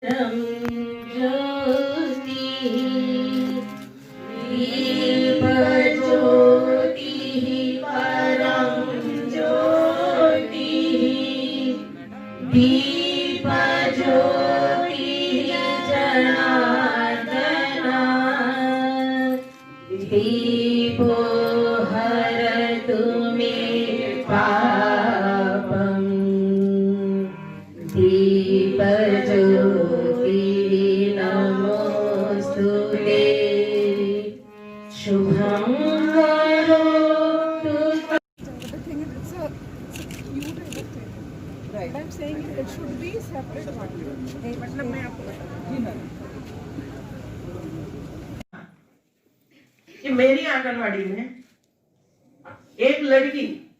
परं ज्योतिः दीपज्योतिः जनार्दना दीपो हरतु मे पापम् दीपज्योतिः नमोस्तुते शुभं करोतु। Right. I'm saying it should be separate one. मतलब मैं आपको बता कि मेरी आंगनवाड़ी में एक लड़की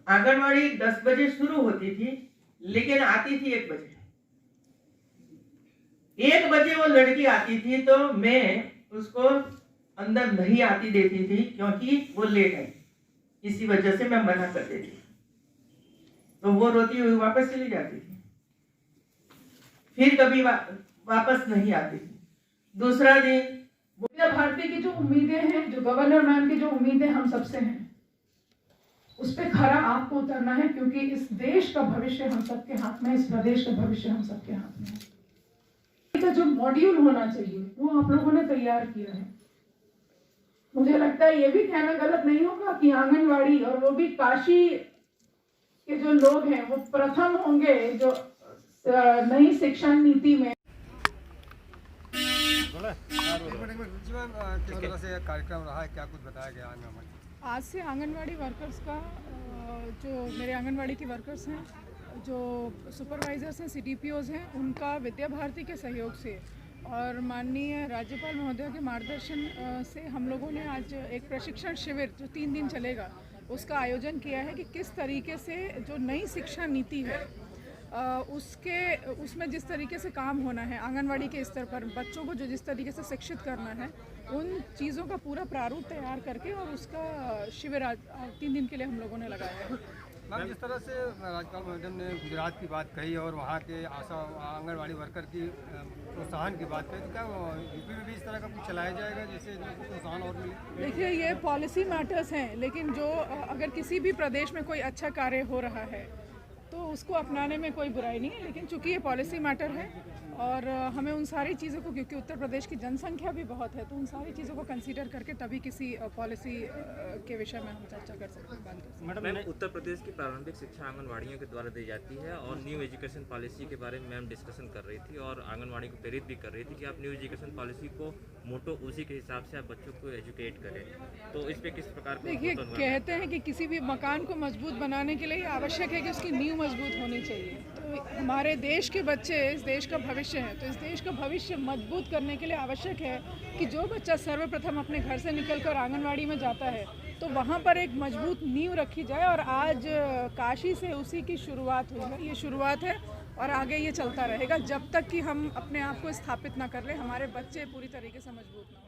आंगनवाड़ी 10 बजे शुरू होती थी लेकिन आती थी 1 बजे। 1 बजे वो लड़की आती थी तो मैं उसको अंदर नहीं आती देती थी क्योंकि वो लेट आई, इसी वजह से मैं मना कर देती थी। तो वो रोती हुई वापस चली जाती थी, फिर कभी वापस नहीं आती थी। दूसरा दिन विद्या भारती की जो उम्मीदें हैं, जो गवर्नर मैम की जो उम्मीदें हम सबसे हैं, उस पे खरा आपको उतरना है क्योंकि इस देश का भविष्य हम सबके हाथ में, इस प्रदेश का भविष्य हम सबके हाथ में है। तो जो मॉड्यूल होना चाहिए वो आप लोगों ने तैयार किया है। मुझे लगता है ये भी कहना गलत नहीं होगा कि आंगनवाड़ी और वो भी काशी के जो लोग हैं वो प्रथम होंगे जो नई शिक्षा नीति में। किस तरह से कार्यक्रम रहा है, क्या कुछ बताया गया आंगनबाड़ी? आज से आंगनवाड़ी वर्कर्स का जो मेरे आंगनवाड़ी के वर्कर्स हैं, जो सुपरवाइजर्स हैं, CDPOs हैं, उनका विद्या भारती के सहयोग से और माननीय राज्यपाल महोदय के मार्गदर्शन से हम लोगों ने आज एक प्रशिक्षण शिविर जो 3 दिन चलेगा उसका आयोजन किया है कि किस तरीके से जो नई शिक्षा नीति है उसमें जिस तरीके से काम होना है आंगनवाड़ी के स्तर पर, बच्चों को जो जिस तरीके से शिक्षित करना है, उन चीज़ों का पूरा प्रारूप तैयार करके और उसका शिविर आज 3 दिन के लिए हम लोगों ने लगाया है। मैम, जिस तरह से राज्यपाल महोदय ने गुजरात की बात कही और वहाँ के आशा आंगनबाड़ी वर्कर की प्रोत्साहन की बात कही, तो क्या यूपी में भी इस तरह का कुछ चलाया जाएगा जिससे प्रोत्साहन और मिले? देखिए, ये पॉलिसी मैटर्स हैं, लेकिन जो अगर किसी भी प्रदेश में कोई अच्छा कार्य हो रहा है तो उसको अपनाने में कोई बुराई नहीं है, लेकिन चूंकि ये पॉलिसी मैटर है और हमें उन सारी चीज़ों को, क्योंकि उत्तर प्रदेश की जनसंख्या भी बहुत है, तो उन सारी चीज़ों को कंसीडर करके तभी किसी पॉलिसी के विषय में हम चर्चा कर सकते हैं, बात कर सकते हैं। मैम, उत्तर प्रदेश की प्रारंभिक शिक्षा आंगनवाड़ियों के द्वारा दी जाती है और न्यू एजुकेशन पॉलिसी के बारे में मैम डिस्कशन कर रही थी और आंगनवाड़ी को प्रेरित भी कर रही थी कि आप न्यू एजुकेशन पॉलिसी को मोटो उसी के हिसाब से आप बच्चों को एजुकेट करें, तो इस पर किस प्रकार का? देखिए, कहते हैं कि किसी भी मकान को मजबूत बनाने के लिए आवश्यक है कि उसकी नींव मजबूत होनी चाहिए। तो हमारे देश के बच्चे इस देश का भविष्य हैं, तो इस देश का भविष्य मजबूत करने के लिए आवश्यक है कि जो बच्चा सर्वप्रथम अपने घर से निकलकर आंगनवाड़ी में जाता है तो वहाँ पर एक मजबूत नींव रखी जाए और आज काशी से उसी की शुरुआत हुई है। ये शुरुआत है और आगे ये चलता रहेगा जब तक कि हम अपने आप को स्थापित ना कर ले, हमारे बच्चे पूरी तरीके से मजबूत ना हो।